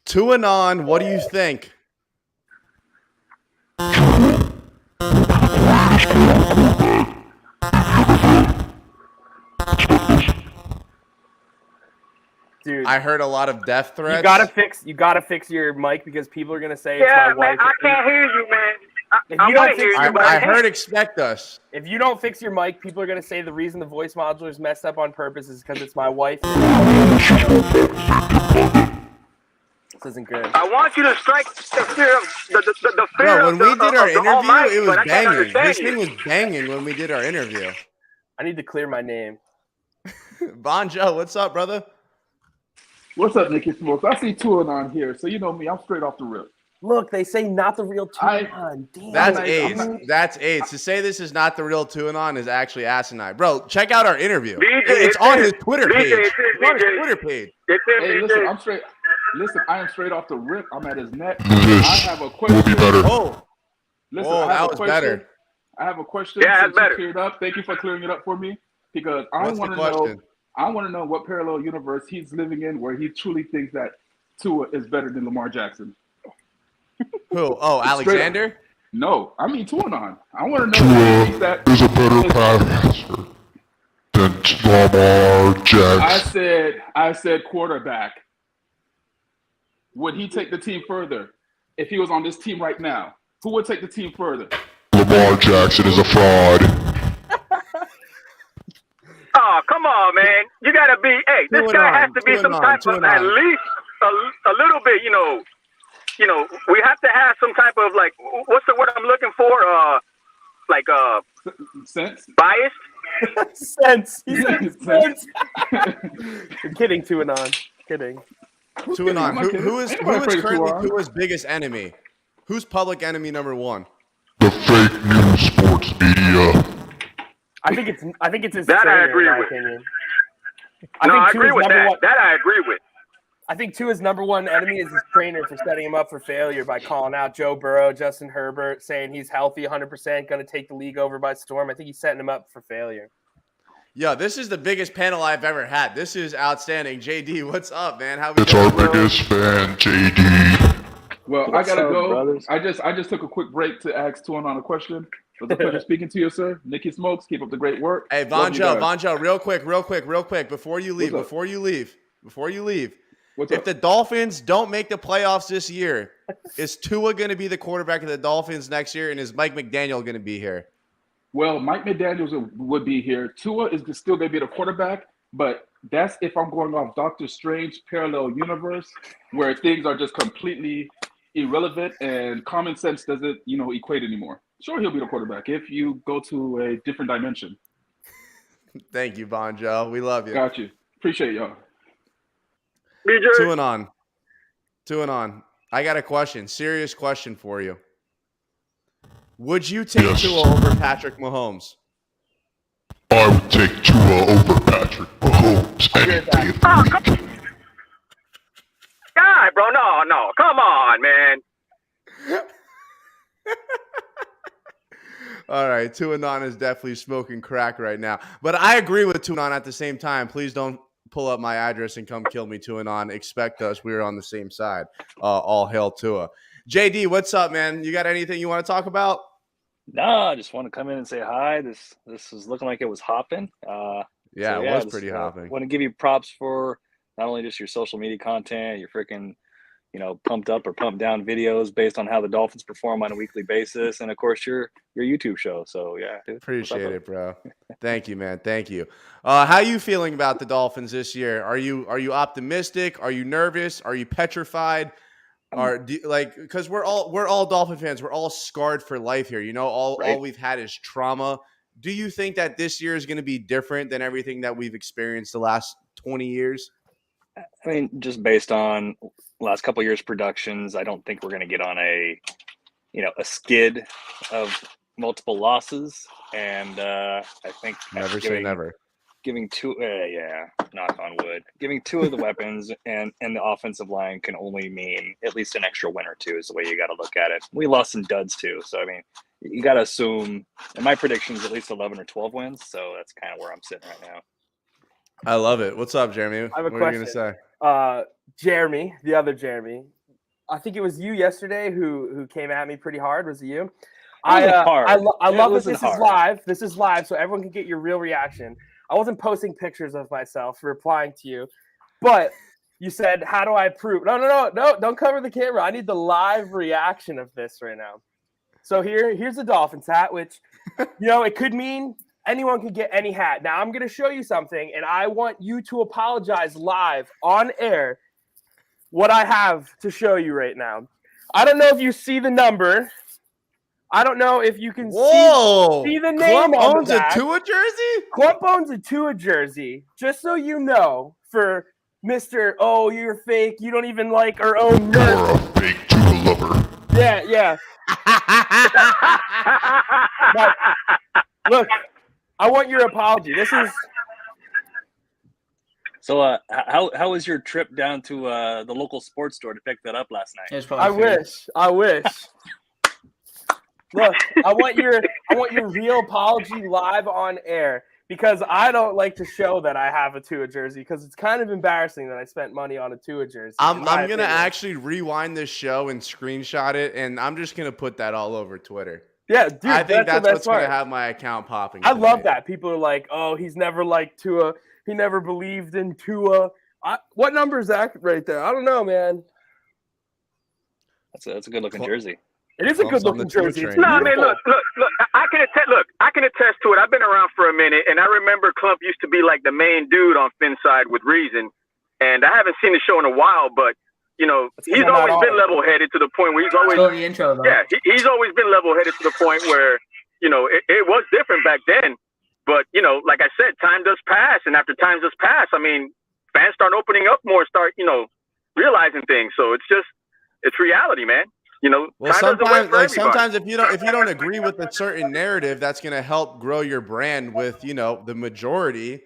Tuanon, what do you think? Dude, I heard a lot of death threats. You gotta fix your mic because people are gonna say it's my wife. Man, I can't hear you, man. I heard expect us. If you don't fix your mic, people are gonna say the reason the voice modular is messed up on purpose is because it's my wife. This isn't good. I want you to strike the fear of the fear. Bro, when we did our interview, it was banging. This thing was banging when we did our interview. I need to clear my name. Bonjo, what's up, brother? What's up, Nicky Smokes? I see Tuanon here, so you know me. I'm straight off the rip. Look, they say not the real Tuanon. That's AIDS. That's AIDS. To say this is not the real Tuanon is actually asinine. Bro, check out our interview. It's on his Twitter page. It's on his Twitter page. Hey, listen, I am straight off the rip. I'm at his neck. I have a question. Oh, that was better. I have a question. Yeah, that's better. Cleared up. Thank you for clearing it up for me because I want to know. I want to know what parallel universe he's living in where he truly thinks that Tua is better than Lamar Jackson. Who? Oh, Alexander? No, I mean Tuanon. I want to know that is a better passer than Lamar Jackson. I said quarterback. Would he take the team further if he was on this team right now? Who would take the team further? Lamar Jackson is a fraud. Oh, come on, man. You got to be, this guy has to be some type of, at least a little bit, we have to have some type of, like, what's the word I'm looking for? Sense? Biased? Sense. He said sense. I'm kidding, Tuanon. Kidding. Tuanon. Who is currently Tua's biggest enemy? Who's public enemy number 1? The fake news sports media. I think it's his that trainer, I agree in my with. opinion. I agree with that. That I agree with. I think Tua's number 1 enemy is his trainer for setting him up for failure by calling out Joe Burrow, Justin Herbert, saying he's healthy 100%, going to take the league over by storm. I think he's setting him up for failure. Yo, this is the biggest panel I've ever had. This is outstanding. JD, what's up, man? It's our biggest fan, JD. Well, I gotta go. Brothers? I just took a quick break to ask Tuan a question. It was a pleasure speaking to you, sir. Nicky Smokes, keep up the great work. Hey, Vonjo, real quick, before you leave, if the Dolphins don't make the playoffs this year, is Tua going to be the quarterback of the Dolphins next year, and is Mike McDaniel going to be here? Well, Mike McDaniels would be here. Tua is still going to be the quarterback, but that's if I'm going off Doctor Strange parallel universe, where things are just completely irrelevant and common sense doesn't, equate anymore. Sure, he'll be the quarterback if you go to a different dimension. Thank you, Bonjo. We love you. Got you. Appreciate y'all. Two and on. I got a question. Serious question for you. Would you take Tua over Patrick Mahomes? I would take Tua over Patrick Mahomes any day of the week. God, bro, no. Come on, man. All right, Tuanon is definitely smoking crack right now. But I agree with Tuanon at the same time. Please don't pull up my address and come kill me, Tuanon. Expect us. We're on the same side. All hail Tua. JD, what's up, man? You got anything you want to talk about? No, I just want to come in and say hi. This is looking like it was hopping. It was pretty hopping. I want to give you props for not only just your social media content, your freaking pumped up or pumped down videos based on how the Dolphins perform on a weekly basis, and of course your YouTube show. So yeah, dude, appreciate it, bro. Thank you, man. Thank you. How are you feeling about the Dolphins this year? Are you optimistic? Are you nervous? Are you petrified? Because we're all Dolphin fans. We're all scarred for life here. All we've had is trauma. Do you think that this year is going to be different than everything that we've experienced the last 20 years? I mean, just based on last couple of years' productions, I don't think we're going to get on a skid of multiple losses. And I think never say never. Giving knock on wood. Giving two of the weapons and the offensive line can only mean at least an extra win or two is the way you got to look at it. We lost some duds too, so I mean, you got to assume. And my prediction is at least 11 or 12 wins. So that's kind of where I'm sitting right now. I love it. What's up, Jeremy? I have a question. What are you going to say? Jeremy, the other Jeremy, I think it was you yesterday who came at me pretty hard. Was it you? I love that this is live. This is live, so everyone can get your real reaction. I wasn't posting pictures of myself replying to you, but you said, "How do I prove?" No, don't cover the camera. I need the live reaction of this right now. So here's the Dolphins hat, which it could mean anyone can get any hat. Now I'm going to show you something, and I want you to apologize live on air what I have to show you right now. I don't know if you see the number. I don't know if you can see the name Clump on owns a Tua jersey? Clump owns a Tua jersey. Just so you know, for Mr. Oh, you're fake. You don't even like our own nerds. You're a fake Tua lover. Yeah. But, look, I want your apology. This is. So, how was your trip down to the local sports store to pick that up last night? I wish. Look, I want your real apology live on air because I don't like to show that I have a Tua jersey because it's kind of embarrassing that I spent money on a Tua jersey. I'm gonna actually rewind this show and screenshot it, and I'm just gonna put that all over Twitter. Yeah, dude, I think that's what's going to have my account popping. I love that. People are like, oh, he's never liked Tua. He never believed in Tua. What number is that right there? I don't know, man. That's a good-looking jersey. It is a good-looking jersey. No, I mean, look. I can attest to it. I've been around for a minute, and I remember Clump used to be like the main dude on Finside with Reason, and I haven't seen the show in a while, but he's always been level-headed to the point where he's always the intro, though. Yeah, he's always been level-headed to the point where it was different back then. But like I said, time does pass, and after time does pass, I mean, fans start opening up more, start realizing things. So it's reality, man. Well, sometimes if you don't agree with a certain narrative, that's going to help grow your brand with the majority.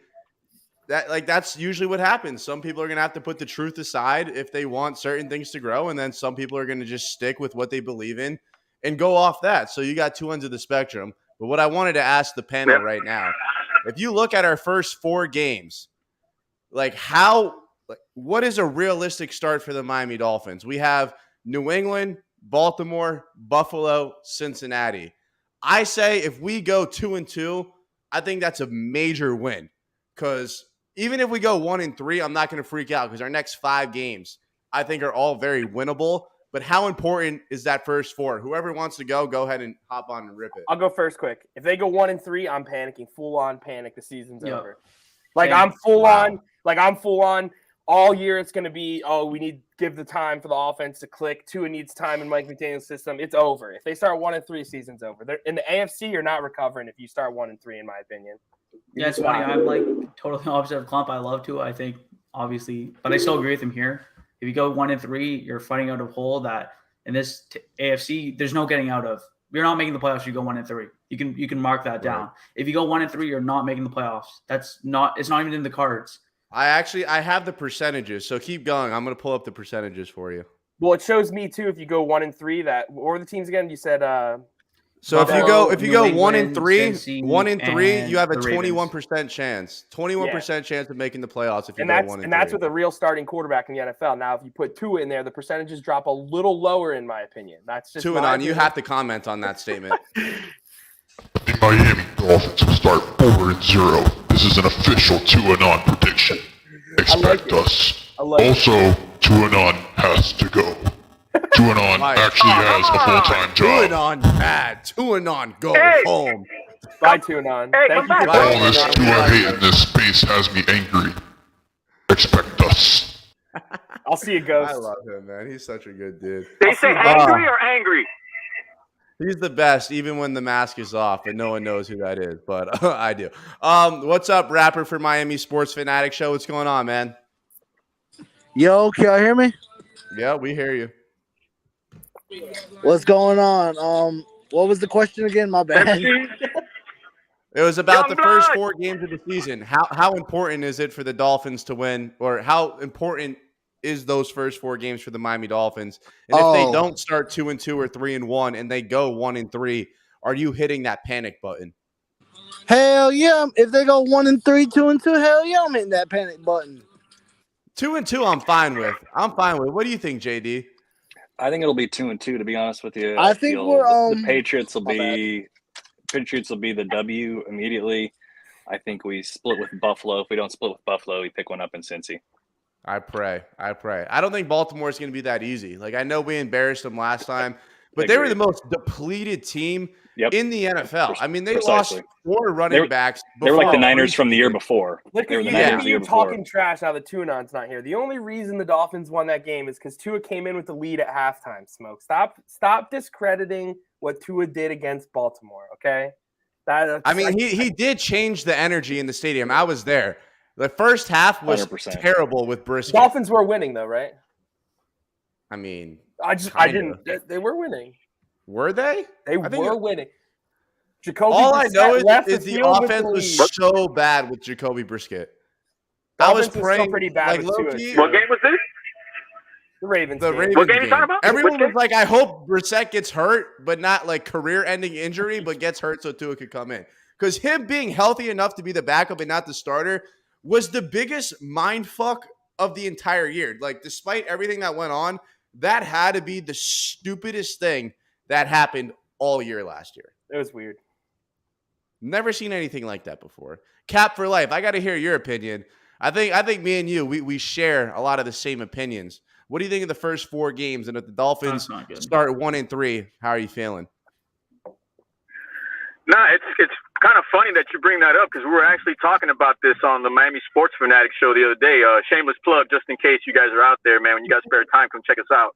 That's usually what happens. Some people are going to have to put the truth aside if they want certain things to grow, and then some people are going to just stick with what they believe in and go off that. So you got two ends of the spectrum. But what I wanted to ask the panel right now if you look at our first 4 games, what is a realistic start for the Miami Dolphins? We have New England, Baltimore, Buffalo, Cincinnati. I say if we go 2-2, I think that's a major win. Because even if we go 1-3, I'm not going to freak out because our next 5 games, I think, are all very winnable. But how important is that first 4? Whoever wants to go ahead and hop on and rip it. I'll go first quick. If they go 1-3, I'm panicking. Full on panic. The season's over. Same. I'm full on. All year it's going to be, we need to give the time for the offense to click. Tua needs time in Mike McDaniel's system. It's over. If they start 1-3, season's over. They're, in the AFC, you're not recovering if you start 1-3, in my opinion. Yeah, it's funny. I'm like totally opposite of Klump. I love Tua, I think, obviously, but I still agree with him here. If you go 1-3, you're fighting out of a hole that in this AFC, there's no getting out of. You're not making the playoffs. You go 1-3. You can mark that down. If you go 1-3, you're not making the playoffs. It's not even in the cards. I have the percentages, so keep going. I'm going to pull up the percentages for you. Well, it shows me too. If you go 1-3, what were the teams again? You said. So Buffalo, if you go 1-3, Cincy, you have a 21% chance. 21% chance of making the playoffs if you go 1-3. And that's with a real starting quarterback in the NFL. Now, if you put Tua in there, the percentages drop a little lower, in my opinion. That's just Tua on. You have to comment on that statement. The Miami Dolphins will start 4-0. This is an official 2-on prediction. Expect us. Also, 2-on has to go. 2-on actually has a full-time job. 2-on bad. 2-on go home. Bye, 2-on. Thank you. All this Tua hate in this space has me angry. Expect us. I'll see you, Ghost. I love him, man. He's such a good dude. They say angry or angry? He's the best, even when the mask is off, but no one knows who that is. But I do. What's up, rapper for Miami Sports Fanatic Show? What's going on, man? Yo, can y'all hear me? Yeah, we hear you. What's going on? What was the question again? My bad. It was about the first 4 games of the season. How important is it for the Dolphins to win, or how important is those first 4 games for the Miami Dolphins? And if they don't start 2-2 or 3-1 and they go 1-3, are you hitting that panic button? Hell yeah! If they go 1-3, 2-2, hell yeah, I'm hitting that panic button. 2-2, I'm fine with. What do you think, JD? I think it'll be 2-2. To be honest with you, I think we're the Patriots will be the W immediately. I think we split with Buffalo. If we don't split with Buffalo, we pick one up in Cincy. I pray. I don't think Baltimore is going to be that easy. Like, I know we embarrassed them last time, but they were the most depleted team in the NFL. I mean, they lost 4 running backs. They were like the Niners from the year before. Look at you talking trash now that Tua-on's not here. The only reason the Dolphins won that game is because Tua came in with the lead at halftime, Smoke. Stop discrediting what Tua did against Baltimore, okay? He did change the energy in the stadium. I was there. The first half was 100%. terrible with Brisket. Dolphins were winning, though, right? I mean, I didn't. They were winning. Were they? They were winning. Jacoby all I know is the offense was so bad with Jacoby Brisket. I was praying pretty bad. What game was this? The Ravens. What game you talking about? Everyone was like, I hope Brissett gets hurt, but not like career-ending injury, but gets hurt so Tua could come in. Because him being healthy enough to be the backup and not the starter was the biggest mind fuck of the entire year. Like, despite everything that went on, that had to be the stupidest thing that happened all year last year. It was weird. Never seen anything like that before. Cap for life. I got to hear your opinion. I think me and you, we share a lot of the same opinions. What do you think of the first 4 games? And if the Dolphins start 1-3, how are you feeling? Nah, it's kind of funny that you bring that up because we were actually talking about this on the Miami Sports Fanatic show the other day. Shameless plug, just in case you guys are out there, man. When you guys spare time, come check us out.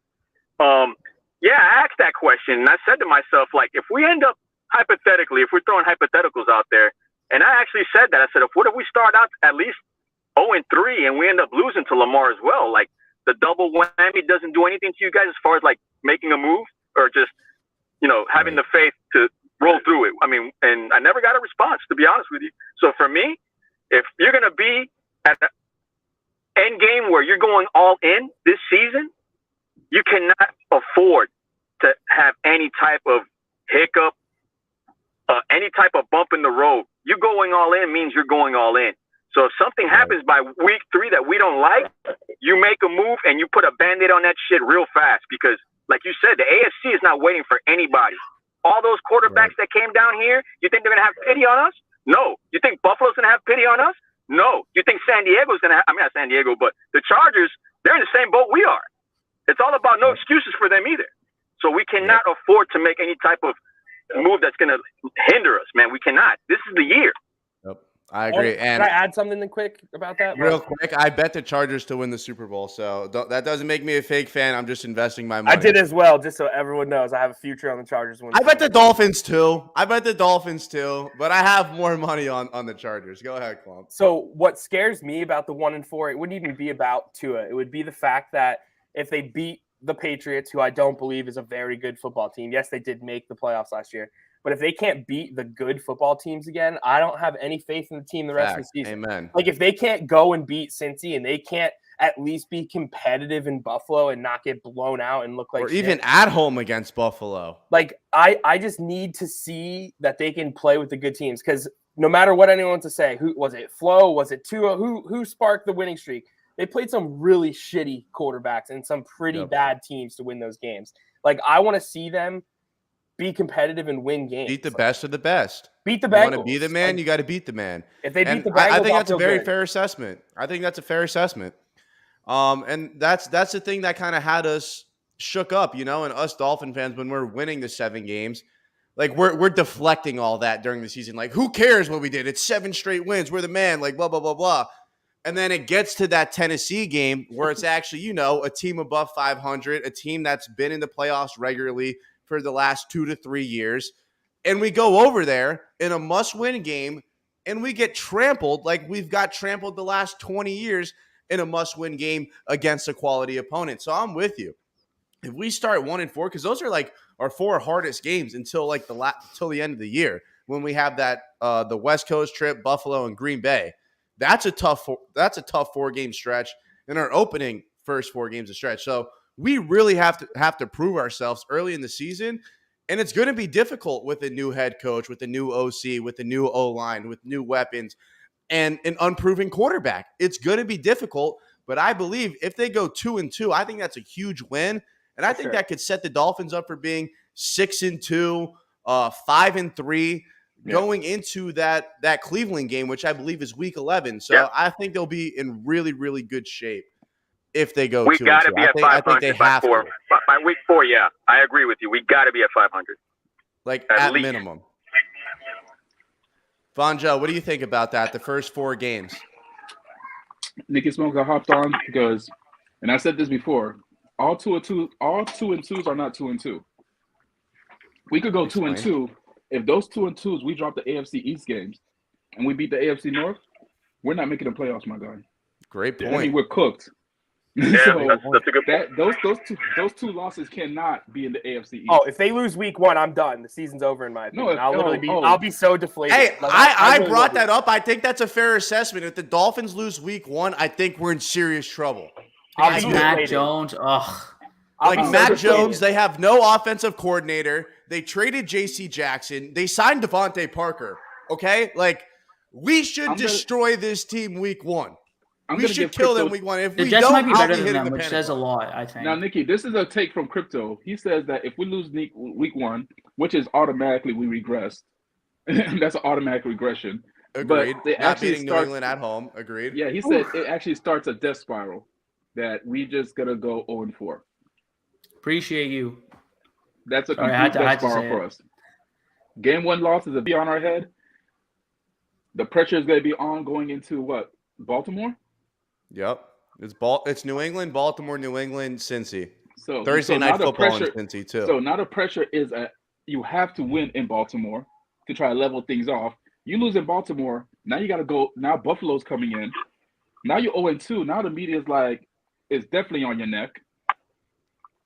Yeah, I asked that question, and I said to myself, like, if we end up hypothetically, if we're throwing hypotheticals out there, and I actually said that, I said, what if we start out at least 0-3 and we end up losing to Lamar as well? Like, the double whammy doesn't do anything to you guys as far as like making a move or just, having the faith to roll through it. I mean, and I never got a response, to be honest with you. So for me, if you're going to be at the end game where you're going all in this season, you cannot afford to have any type of hiccup, any type of bump in the road You going all in means you're going all in. So if something happens by week 3 that we don't like, you make a move and you put a Band-Aid on that shit real fast because, like you said, the AFC is not waiting for anybody. All those quarterbacks that came down here, you think they're going to have pity on us? No. You think Buffalo's going to have pity on us? No. You think San Diego's going to have – I mean, not San Diego, but the Chargers, they're in the same boat we are. It's all about no excuses for them either. So we cannot afford to make any type of move that's going to hinder us, man. We cannot. This is the year. Yep. I agree. Can I add something quick about that? Real quick, I bet the Chargers to win the Super Bowl. So that doesn't make me a fake fan. I'm just investing my money. I did as well, just so everyone knows. I have a future on the Chargers. I bet the Dolphins too. But I have more money on the Chargers. Go ahead, Clump. So what scares me about the 1-4, it wouldn't even be about Tua. It would be the fact that if they beat the Patriots, who I don't believe is a very good football team. Yes, they did make the playoffs last year. But if they can't beat the good football teams again, I don't have any faith in the team the rest of the season. Amen. Like, if they can't go and beat Cincy and they can't at least be competitive in Buffalo and not get blown out and look like shit. Even at home against Buffalo. Like, I just need to see that they can play with the good teams because no matter what anyone wants to say, who was it? Flo? Was it Tua? Who sparked the winning streak? They played some really shitty quarterbacks and some pretty bad teams to win those games. Like, I want to see them be competitive and win games. Beat the best of the best. Beat the Bengals. You want to be the man, you got to beat the man. If they beat the Bengals, I think that's a very fair assessment. And that's the thing that kind of had us shook up, and us Dolphin fans when we're winning the 7 games. Like, we're deflecting all that during the season. Like, who cares what we did? It's 7 straight wins. We're the man. Like, blah, blah, blah, blah. And then it gets to that Tennessee game where it's actually, a team above 500, a team that's been in the playoffs regularly for the last 2 to 3 years. And we go over there in a must-win game, and we get trampled like we've got trampled the last 20 years in a must-win game against a quality opponent. So I'm with you. If we start 1-4, because those are like our 4 hardest games until the end of the year when we have that the West Coast trip, Buffalo and Green Bay. That's a tough 4-game stretch in our opening first 4 games of stretch. So we really have to prove ourselves early in the season, and it's going to be difficult with a new head coach, with a new OC, with a new O-line, with new weapons, and an unproven quarterback. It's going to be difficult, but I believe if they go 2-2, I think that's a huge win, and I think that could set the Dolphins up for being 6-2, 5-3. Going into that Cleveland game, which I believe is week 11. So I think they'll be in really, really good shape if they go 2-2. We got to be at 500 by 4. By week 4, yeah. I agree with you. We got to be at 500. Like, at minimum. Vonjo, what do you think about that, the first 4 games? Nicky Smokes, I hopped on because, and I said this before, all 2-2s are not 2-2. We could go 2-2. If those 2-2s, we drop the AFC East games and we beat the AFC North, we're not making the playoffs, my guy. Great point. I mean, we're cooked. Yeah, so that's a good point. Those two losses cannot be in the AFC East. Oh, if they lose week 1, I'm done. The season's over in my opinion. No, I'll be so deflated. Hey, like, I really brought that up. I think that's a fair assessment. If the Dolphins lose week 1, I think we're in serious trouble. Matt Jones, Matt Jones, they have no offensive coordinator. They traded J.C. Jackson. They signed Devontae Parker. Okay? Like, we should destroy this team week 1. We should kill them week 1. If we Jets don't, might be I'll better be than hitting them, the which says a lot, I think. Now, Nikki, this is a take from Crypto. He says that if we lose week 1, which is automatically we regress, that's an automatic regression. Agreed. But it Not beating New England at home. Agreed. Yeah, he said it actually starts a death spiral that we just going to go 0-4. Appreciate you. That's a complete death spiral for us. Game 1 loss is a be on our head. The pressure is going to be on going into what? Baltimore? Yep. It's New England, Baltimore, New England, Cincy. So Thursday night football in Cincy too. So now the pressure is you have to win in Baltimore to try to level things off. You lose in Baltimore, now you got to go. Now Buffalo's coming in. Now you're 0-2. Now the media is like, it's definitely on your neck.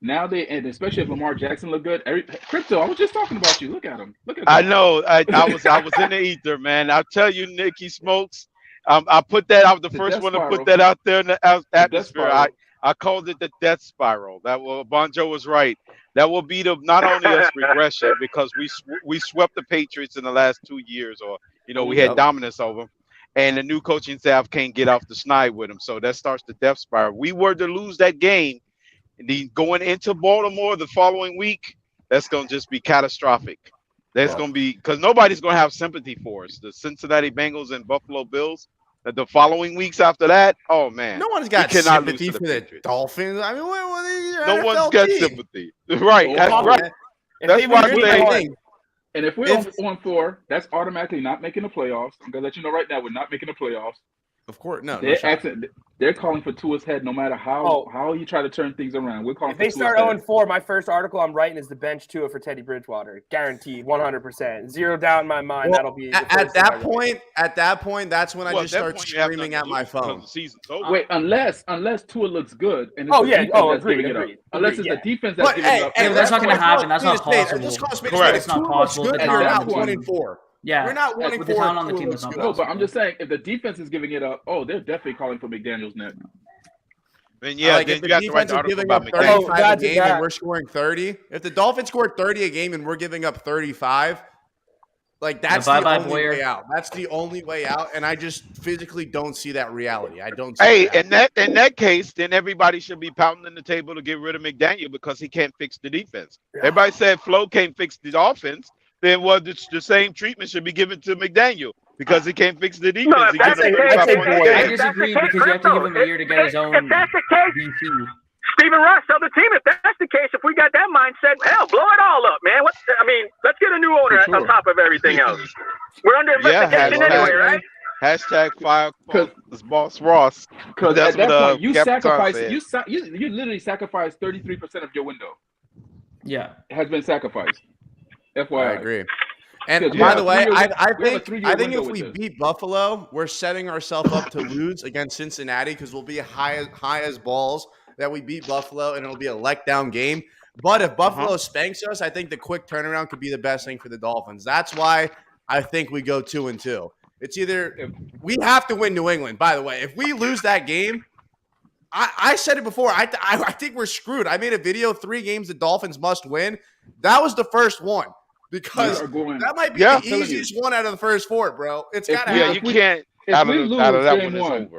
Now and especially if Lamar Jackson look good. Crypto, I was just talking about you. Look at him. I know. I was in the ether, man. I'll tell you, Nicky Smokes. I put that. I was the first one to put that out there in the atmosphere. I called it the death spiral. Bonjo was right. That will be not only us regression because we swept the Patriots in the last 2 years, or We had dominance over them. And the new coaching staff can't get off the schneid with them. So that starts the death spiral. We were to lose that game, and then going into Baltimore the following week, that's going to just be catastrophic. That's going to be because nobody's going to have sympathy for us. The Cincinnati Bengals and Buffalo Bills. The following weeks after that, oh man, no one's got sympathy for the Dolphins. I mean, no one's got sympathy, right? That's right. That's why I'm saying. And if we're on 4, that's automatically not making the playoffs. I'm gonna let you know right now, we're not making the playoffs. Of course, no. They're calling for Tua's head, no matter how you try to turn things around. We're calling. If they start 0-4, my first article I'm writing is the bench Tua for Teddy Bridgewater, guaranteed, 100%, zero doubt in my mind. Well, that'll be at that point. That's when I just start screaming at my phone. Wait, unless Tua looks good, and agreed. Unless it's the defense that's giving it up. That's not going to happen. That's not possible. Correct. It's not possible. We're not 1-4. Yeah, we're not 1-4 with the talent on the team. It's not no, but I'm just saying, if the defense is giving it up, they're definitely calling for McDaniel's next. Then then if you got the to write the defense is article giving about up McDaniel. 35 a game and we're scoring 30, if the Dolphins score 30 a game and we're giving up 35, that's the only way out. That's the only way out, and I just physically don't see that reality. I don't. See in that case, then everybody should be pounding on the table to get rid of McDaniel because he can't fix the defense. Yeah. Everybody said Flo can't fix the offense. Then the same treatment should be given to McDaniel because he can't fix the defense. I disagree because you have to give him a year to get his own. If that's the case, Stephen Ross, tell the team if that's the case, if we got that mindset, hell, blow it all up, man. Let's get a new owner on top of everything else. We're under investigation anyway, right? Hashtag fire boss Ross. Because at that point, you sacrifice. You literally sacrifice 33% of your window. Yeah, it has been sacrificed. FYI. I agree. And by the way, I think if we beat Buffalo, we're setting ourselves up to lose against Cincinnati because we'll be high as balls that we beat Buffalo, and it'll be a letdown game. But if Buffalo spanks us, I think the quick turnaround could be the best thing for the Dolphins. That's why I think we go 2-2. It's either we have to win New England. By the way, if we lose that game, I said it before. I think we're screwed. I made a video, 3 games the Dolphins must win. That was the first one. Because that might be the easiest one out of the first 4, bro. It's got to happen. Yeah, you can't. If we lose game 1,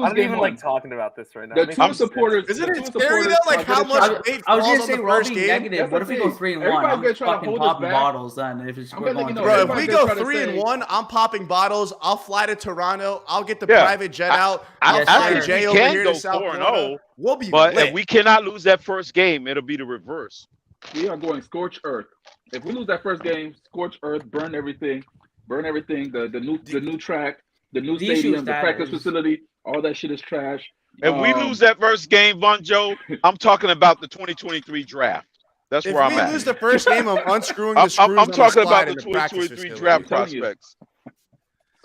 I don't even like talking about this right now. The two supporters. Isn't it scary though? Like how much weight I was falls gonna on say the we're all first being game? negative. What if we go 3-1? I'm fucking popping bottles then. If it's bro, if we go 3-1, I'm popping bottles. I'll fly to Toronto. I'll get the private jet out. I'll fly Jay over here to South Florida. We'll be but if we cannot lose that first game, it'll be the reverse. We are going scorched earth. If we lose that first game, scorched earth, burn everything. The new track, the new stadium, the practice facility, all that shit is trash. If we lose that first game, Bonjo, I'm talking about the 2023 draft. That's where I'm at. If we lose the first game, I'm unscrewing the screws. I'm talking about the 2023 draft prospects.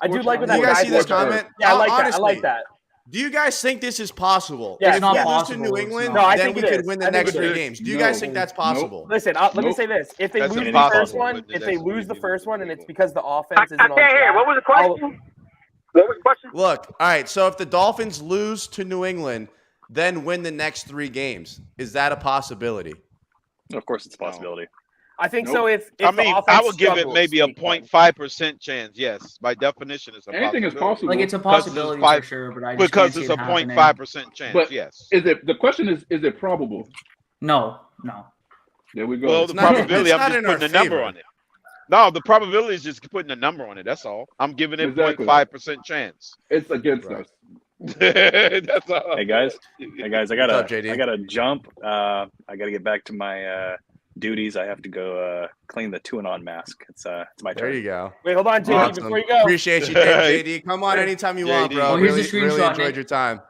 I do like what that guy. You guys see this comment? Yeah, I like that. Do you guys think this is possible? Yeah, if we lose to New England, then we could win the next 3 games. Do you guys think that's possible? Listen, let me say this: if they lose the first one, and it's because the offense isn't on track. What was the question? What was the question? Look, all right. So if the Dolphins lose to New England, then win the next 3 games, is that a possibility? Of course, it's a possibility. I think so. If I would give it maybe a 0.5% chance. Yes, by definition, it's a anything is possible. Like it's a possibility for sure, but I just because it's a 0.5% chance. But yes, the question is it probable? No. There we go. Well, the probability, I'm just putting a number on it. No, the probability is just putting a number on it. That's all. I'm giving it 0.5% chance. It's against us. That's all. Hey guys, I gotta jump. I gotta get back to my duties. I have to go clean the 2-and-on mask. It's my turn. There you go. Wait, hold on, JD, before you go. Appreciate you, JD. Come on anytime you want, bro. Here's the screenshot. Really enjoyed your time.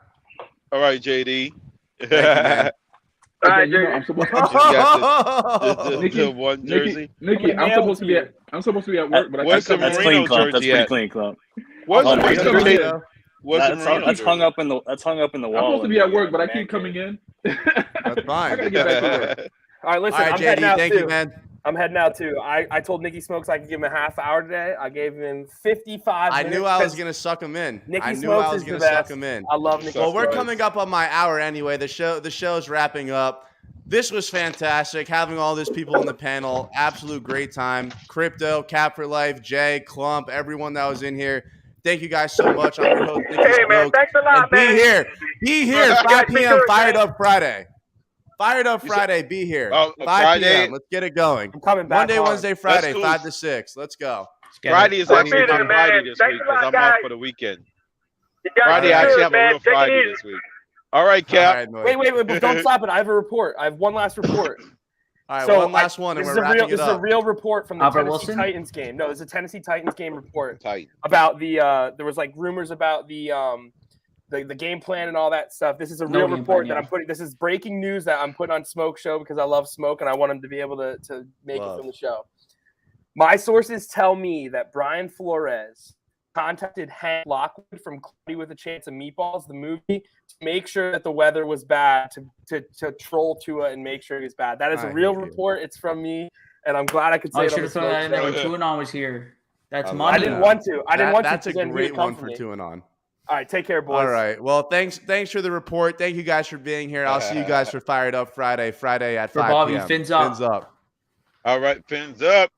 All right, JD. Thank you, man. All right, JD. I'm supposed the one jersey. Nikki, I'm supposed to be at work, but what's the that's Marino clean, Clump. That's jersey pretty at? clean, Clump. What's the That's Marino jersey? That's hung up in the. That's hung up in the wall. I'm supposed to be at work, but I keep coming in. That's fine. I gotta get back to work. All right, listen. All right, I'm JD, heading out thank too. you, man. I'm heading out too. I told Nicky Smokes I could give him a half hour today. I gave him 55 minutes. I knew I was gonna suck him in. Nicky Smokes is the best. I love Nicky. Well, we're coming up on my hour anyway. The show's wrapping up. This was fantastic. Having all these people on the panel, absolute great time. Crypto, Cap for Life, Jay, Clump, everyone that was in here. Thank you guys so much. I'm your host, Nicky Hey, man, Smokes. thanks a lot, And man. Be here, 5 p.m. Fired Up Friday. Fired Up Friday, be here. 5 p.m. Let's get it going. I'm coming back Monday, hard. Wednesday, Friday, 5 to 6. Let's go. Friday is actually I'll be there, my Friday man. this Thanks week a lot, because I'm guys. off for the weekend. You guys Friday, are I good, actually have a man. real Take it Friday easy. this week. All right, Cap. Wait, but don't stop it. I have a report. I have one last report. All right, So one last one, and we're wrapping it up. This is a real report from the Albert Tennessee Wilson? Titans game. No, it's a Tennessee Titans game report Tight. about the. There was like rumors about the game plan and all that stuff. This is a real report that I'm putting. This is breaking news that I'm putting on Smoke Show because I love Smoke and I want him to be able to make it from the show. My sources tell me that Brian Flores contacted Hank Lockwood from Cloudy with a Chance of Meatballs, the movie, to make sure that the weather was bad, to troll Tua and make sure he was bad. That is a real report. It's from me, and I'm glad I could say it. I should have thrown that in there when Tuanon was here. That's money. I didn't want to. That's a great one for Tuanon. All right, take care, boys. All right. Well, thanks for the report. Thank you guys for being here. I'll see you guys for Fired Up Friday at 5 Bobby, p.m. fins up. Fins up. All right, fins up.